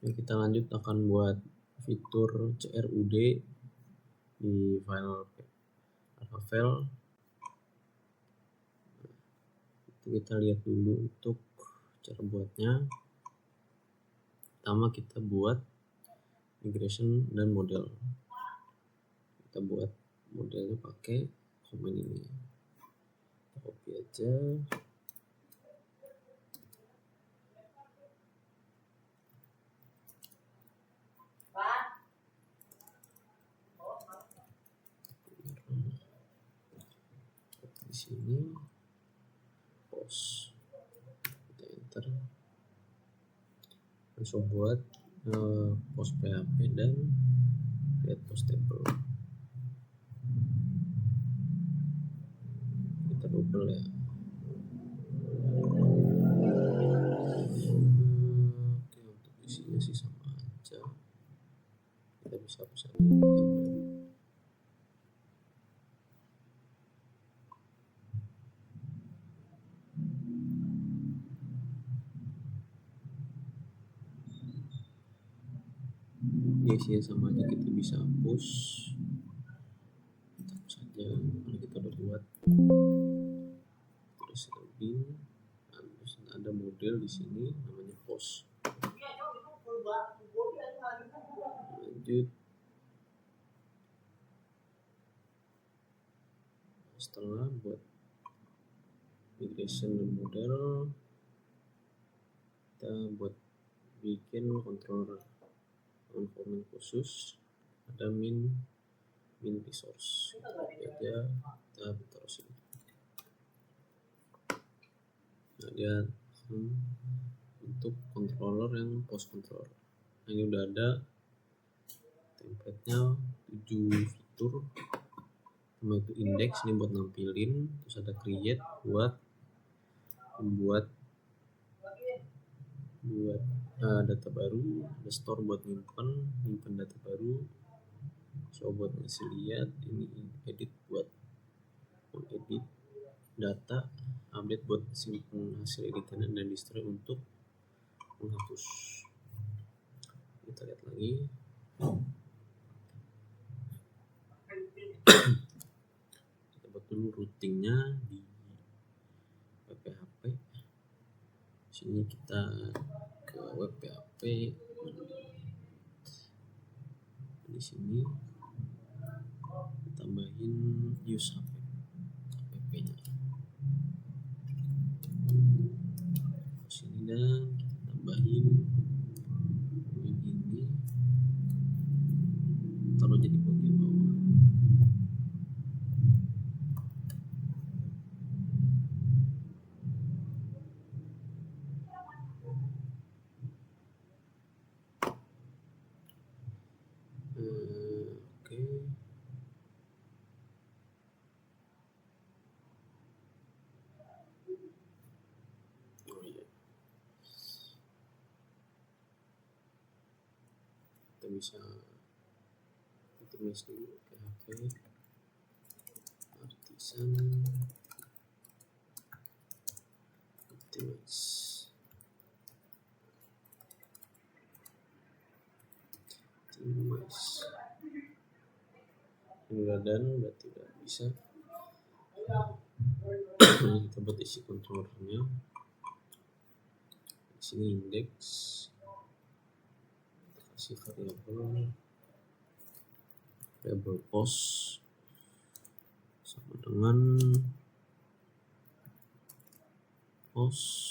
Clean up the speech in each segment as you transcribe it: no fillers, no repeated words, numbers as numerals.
Oke, kita lanjut akan buat fitur CRUD di file alpha-file. Kita lihat dulu untuk cara buatnya. Pertama kita buat migration dan model. Kita buat modelnya pakai command ini. Kita copy aja. Di sini post, kita enter, langsung buat post PHP dan create post table. Kita double ya. Oke, untuk isinya sih sama aja. Kita bisa hapus aja. Isinya sama aja, kita bisa hapus. Kita hapus aja kalau kita udah buat. Terus lebih ada model di sini namanya post. Lanjut. Setelah buat migration dan model, kita buat bikin controller comment khusus. Ada min resource aja, kita taruh sini. Nah, dia untuk controller yang post controller. Nah, ini udah ada template-nya 7 fitur. Pertama itu index, ini buat nampilin. Terus ada create buat membuat data baru, ada store buat nyimpen data baru, show buat ngasih lihat, ini edit buat edit data, update buat simpan hasil editan, dan destroy untuk menghapus. Kita lihat lagi. Kita buat dulu routingnya di web PHP. Sini kita ke web PHP. Di sini tambahin use app-nya. Sini dan kita tambahin ini, taruh jadi bagian bawah. Oke. Kita bisa optimize dulu PHP artisan optimize. Enggak, dan berarti udah bisa. Kita buat isi controllernya. Di sini index, kita kasih variable post sama dengan post.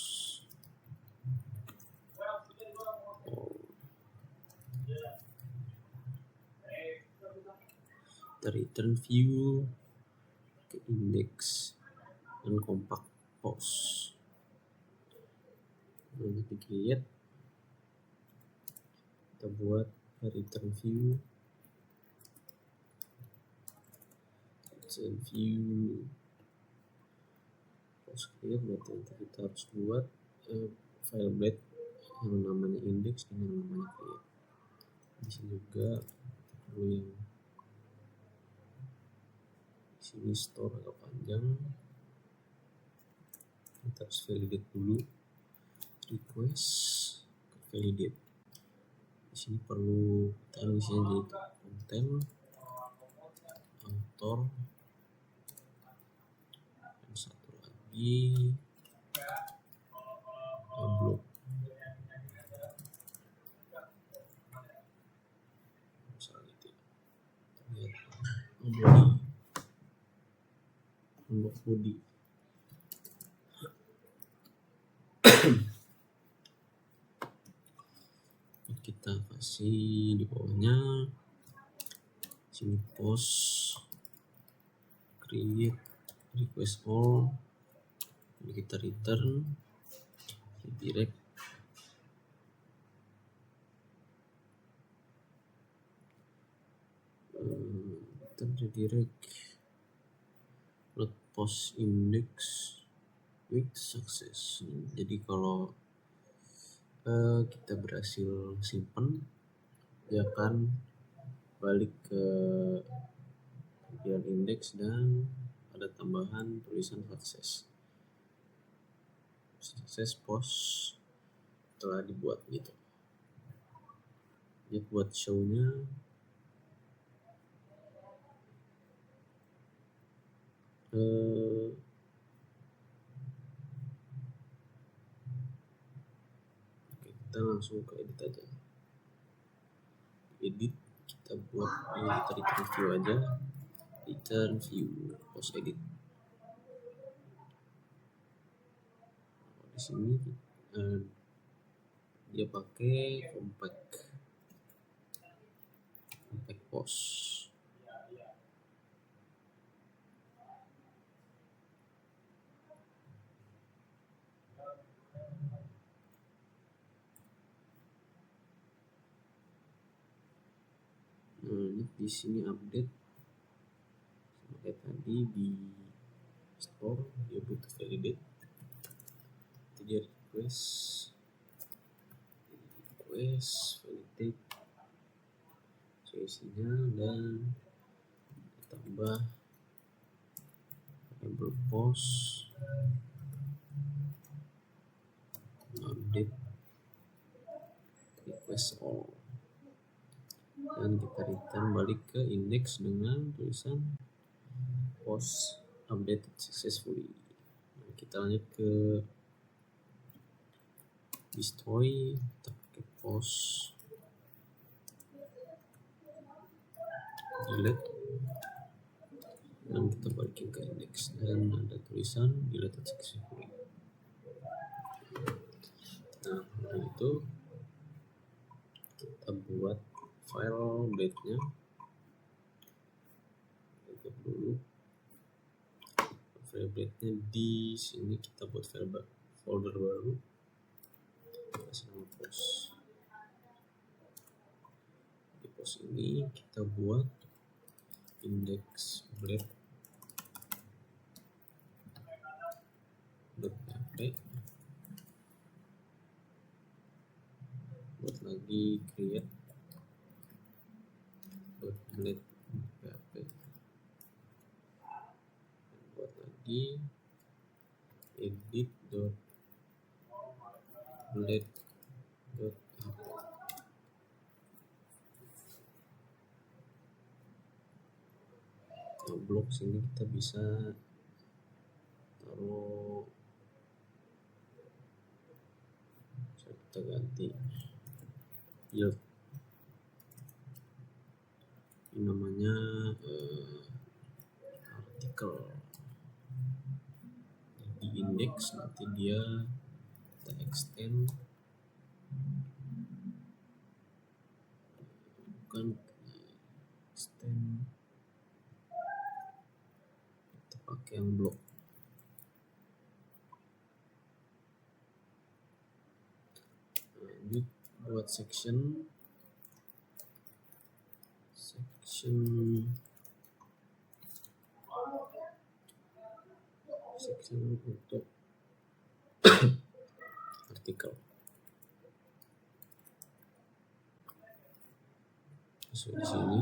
Kita return view ke index dan compact post. Lalu kita create, kita buat return view post create. Berarti nanti kita harus buat file blade yang namanya index dan yang namanya create. Di sini juga perlu yang sini store agak panjang. Kita harus validate dulu, request ke validate. Di sini perlu kita isinya jadi konten, author, dan satu lagi blog. Misalnya itu blog body. Kita kasih di bawahnya sini post, create, request all, jadi kita return direct. Direct load post index with success. Jadi kalau kita berhasil simpan, dia akan balik ke bagian indeks dan ada tambahan tulisan sukses post telah dibuat gitu. Jadi buat show-nya kita langsung ke edit aja. Edit kita buat ini, kita return view aja, return view post edit. Di sini dia pakai compact post. Di sini update sama kayak tadi di store, dia butuh validate, jadi request validate isinya dan tambah variable post update request all, dan kita return balik ke index dengan tulisan post updated successfully. Nah, kita lanjut ke destroy, kita pakai post delete dan kita balikin ke index dan ada tulisan deleted successfully. Nah, itu kita buat file blade-nya. Kita dulu file blade-nya di sini, kita buat folder baru, kasih nama post. Di post ini kita buat index blade.php, buat lagi create blade.php, buat lagi edit.blade.php. Nah, blok sini kita bisa taruh, kita ganti yield, ini namanya artikel. Di index nanti dia kita extend, kita pakai yang blok. Lanjut buat section untuk artikel. So di sini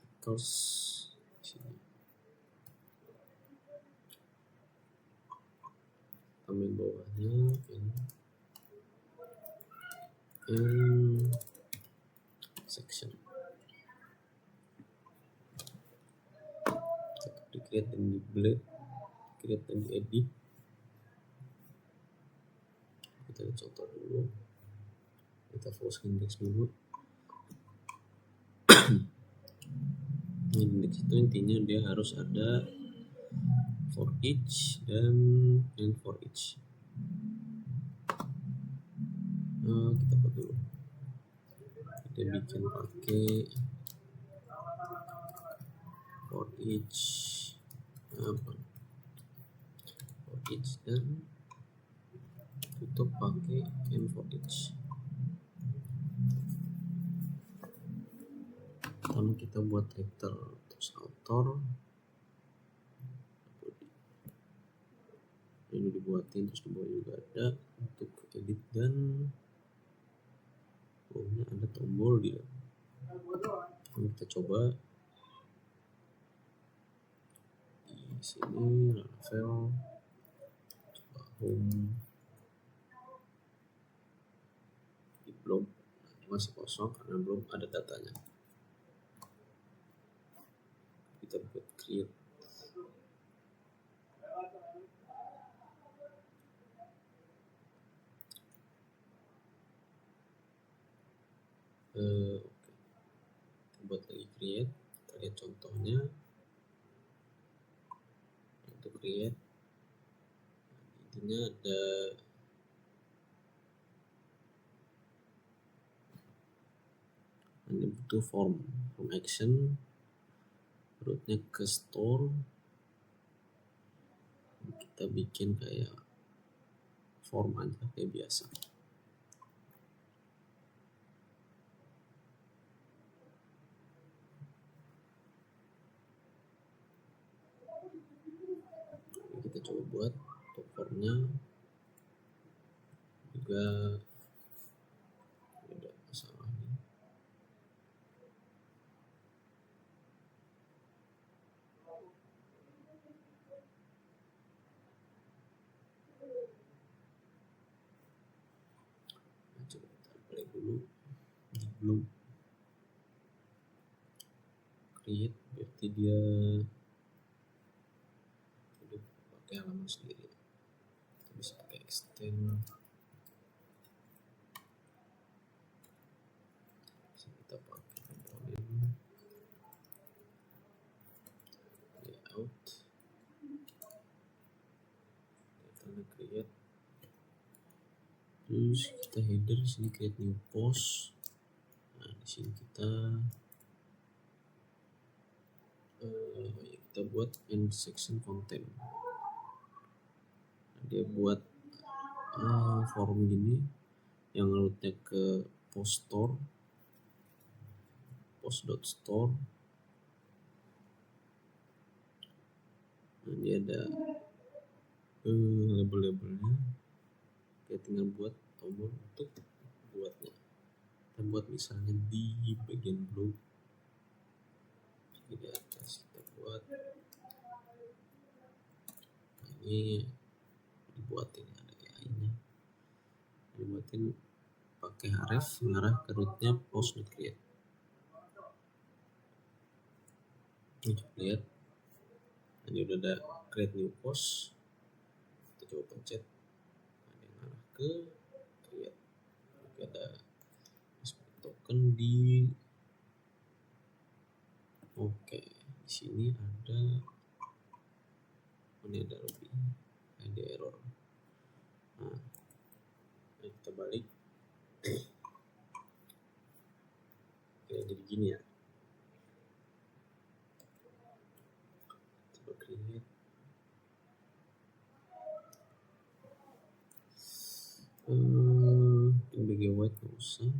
articles sini. Tambahin bawahnya ini and section. Di create dan di blade, create dan di edit. Kita contoh dulu, kita force index dulu. Index itu intinya dia harus ada for each dan for each. Kita buat dulu, kita bikin pakai for each for each dan tutup pakai for each. Pertama kita buat title, terus author ini dibuatin, terus di bawah juga ada untuk edit dan bawahnya ada tombol dia. Ini kita coba di sini Laravel, coba home, di belum masih kosong karena belum ada datanya. Kita buat create. Oke. Kita buat lagi create, kita lihat contohnya. Untuk create intinya ada butuh form action, rootnya ke store. Kita bikin kayak form aja kayak biasa. Kita coba buat untuk formnya juga ada masalah nih. Coba kita balik dulu di blue create, berarti dia udah pakai halaman sendiri. Kita bisa pakai extend, bisa kita pakai component layout, kita create, terus kita header sini create new post. Nah di sini kita buat end section content. Dia buat form gini yang rootnya ke post.store, post.store. Nah dia ada label-labelnya, kita tinggal buat tombol untuk buatnya. Kita buat misalnya di bagian blue, di atas kita buat ini, dibuatin ada AI-nya, dibuatin pakai href mengarah ke rootnya post.create. Ini lihat, ini udah ada create new post. Kita coba pencet, ada yang arah ke create. Oke, ada token di oke, di sini ada ini ada lebih, ada error. Nah, kita balik. Oke, jadi gini ya. Coba create. Bagian white nggak usah.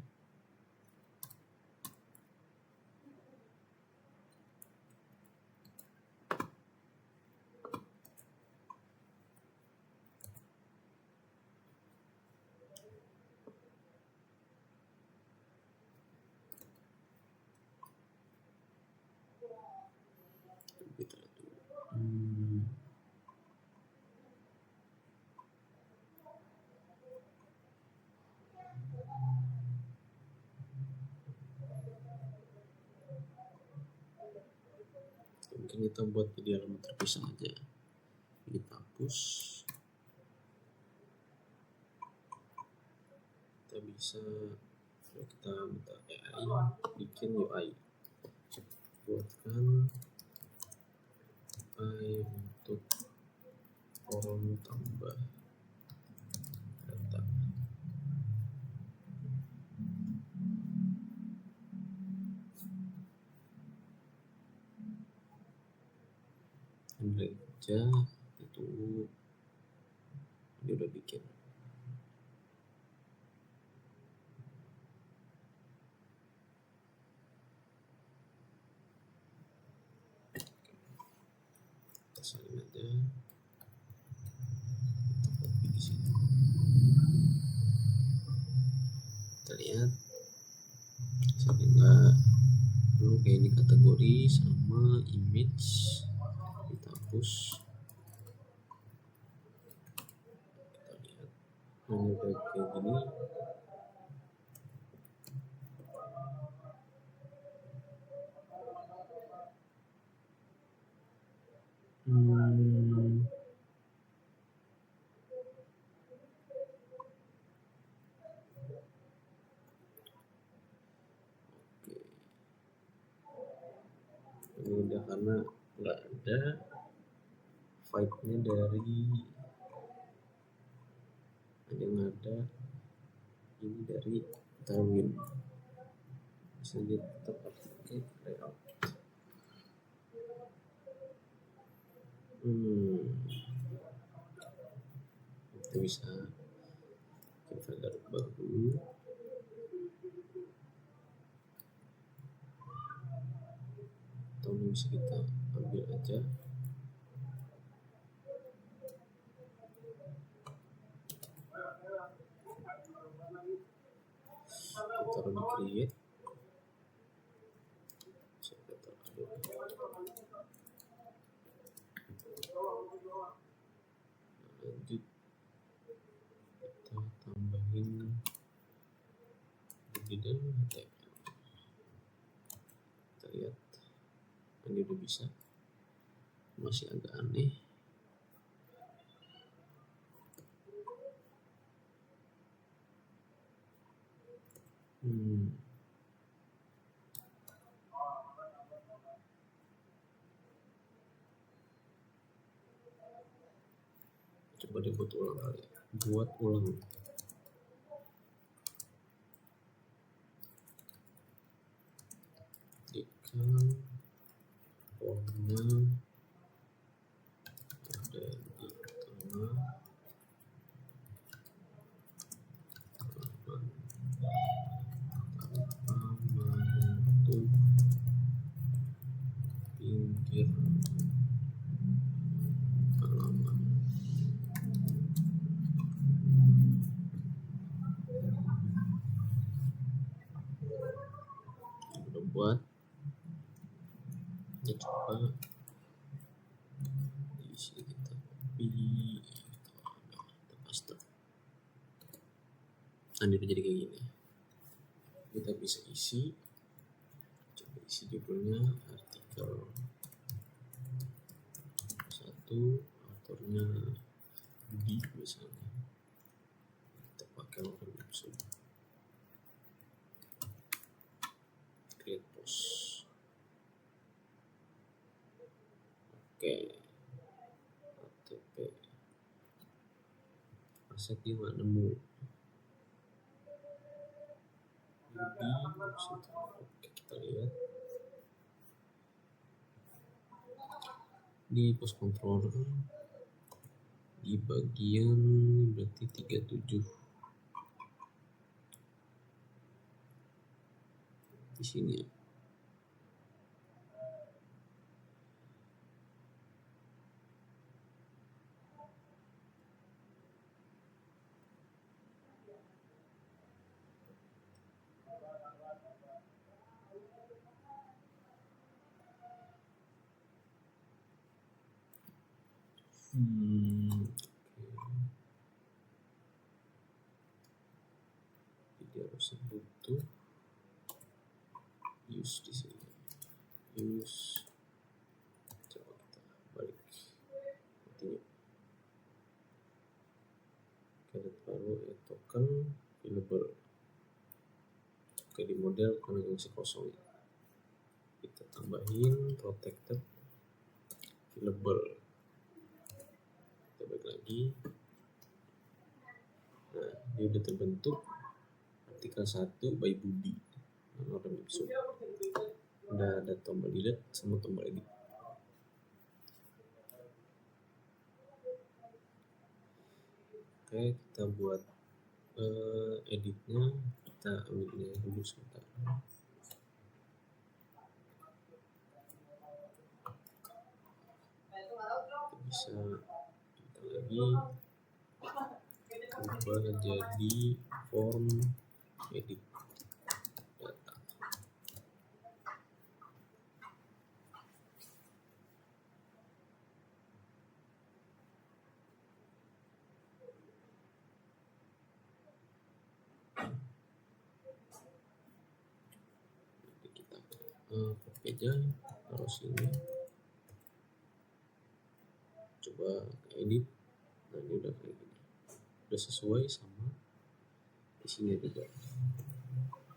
Kita lihat dulu. kita buat jadi halaman terpisah aja. Kita hapus. Kita bisa kita minta AI bikin UI, buatkan UI untuk forum tambah data. Ambil aja, tunggu dia udah bikin. Kita salin aja, kita copy di sini. Kita lihat sehingga perlu kayak ini kategori sama image, kita hapus. Kita lihat menu kayak gini. Ini udah karena nggak ada file-nya dari yang ada ini dari Darwin. Bisa tetap pakai layout. Itu bisa bikin file baru. Atau bisa kita ambil aja. Kita taruh di create. Lanjut kita tambahin di dalam HTML. Kita lihat ini udah bisa, masih agak aneh. Coba dibuat ulang kali ya. Buat ulang. Jika formnya ada di tengah halaman tanpa menyentuh pinggir halaman. Udah buat. Kita coba isi, kita copy, kita paste. Nah, ini udah jadi kayak gini. Kita bisa isi, coba isi judulnya artikel 1, autornya Budi misalnya. Kita pakai logo episode. Create post. Oke. HTTP. Aset dia nggak nemu. Oke, kita lihat di post controller di bagian berarti 37 di sini ya. Jadi harus butuh use di sini, use lalu token fillable. Oke, di model konjungsi kosong kita tambahin protected fillable. Kita balik lagi. Nah, ini udah terbentuk artikel 1 by Budi. Udah ada tombol delete sama tombol edit. Oke, kita buat editnya, kita ambilnya dulu sebentar. Kita bisa lagi ubah jadi form edit data. Jadi kita copy aja, taruh sini, coba edit. Nah, ini udah kayak gini, udah sesuai sama isinya juga.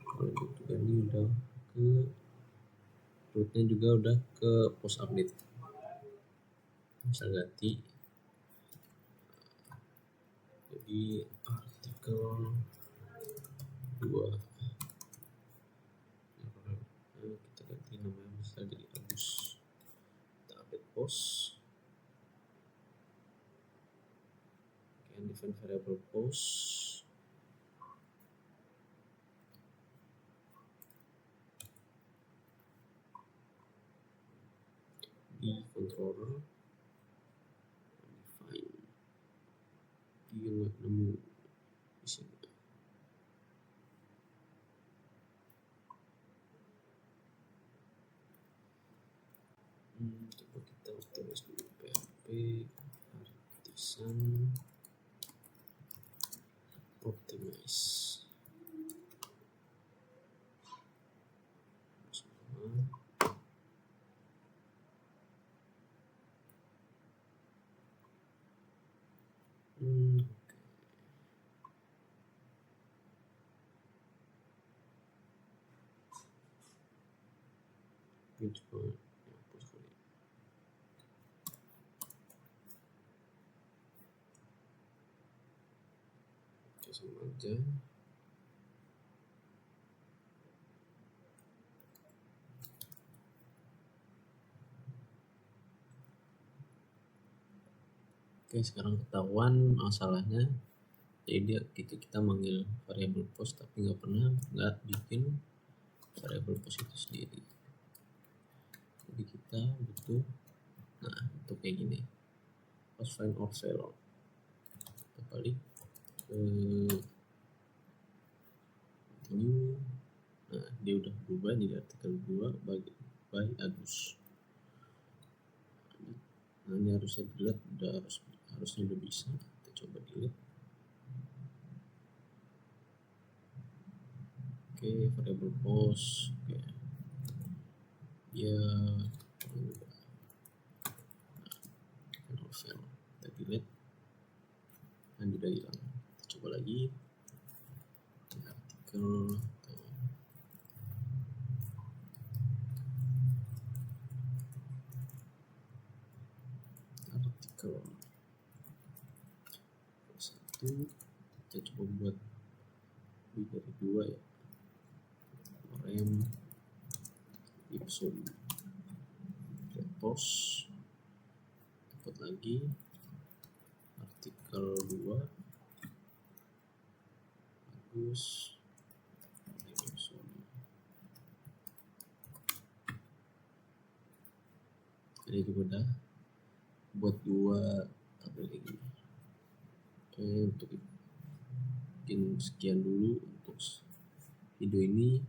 Kalau juga ini udah ke rootnya juga udah ke post update. Bisa ganti jadi artikel 2. Kita ganti namanya, bisa jadi Agus. Kita update post. Define variable post. Di controller define, dia nggak nemu di sini. Coba kita tulis dulu PHP artisan optimize. Ini coba hapus kali. Oke, sama aja. Oke, sekarang ketahuan masalahnya. Jadi kita manggil variable post tapi nggak bikin variable post itu sendiri. Jadi kita butuh, nah untuk kayak gini, post find or fail. Kita balik ke new. Nah, dia udah berubah jadi artikel 2 by Agus. Nah, ini harusnya delete, harusnya udah bisa. Kita coba delete. Oke, variable post. Oke. Ya, fail. Kita delete. Dan udah hilang. Kita coba lagi. Artikel satu, kita coba buat lebih dari 2 ya. Rem ipsum post, dapat lagi artikel 2 bagus ipsum. Jadi udah buat 2 tabel ini. Oke, untuk mungkin sekian dulu untuk video ini.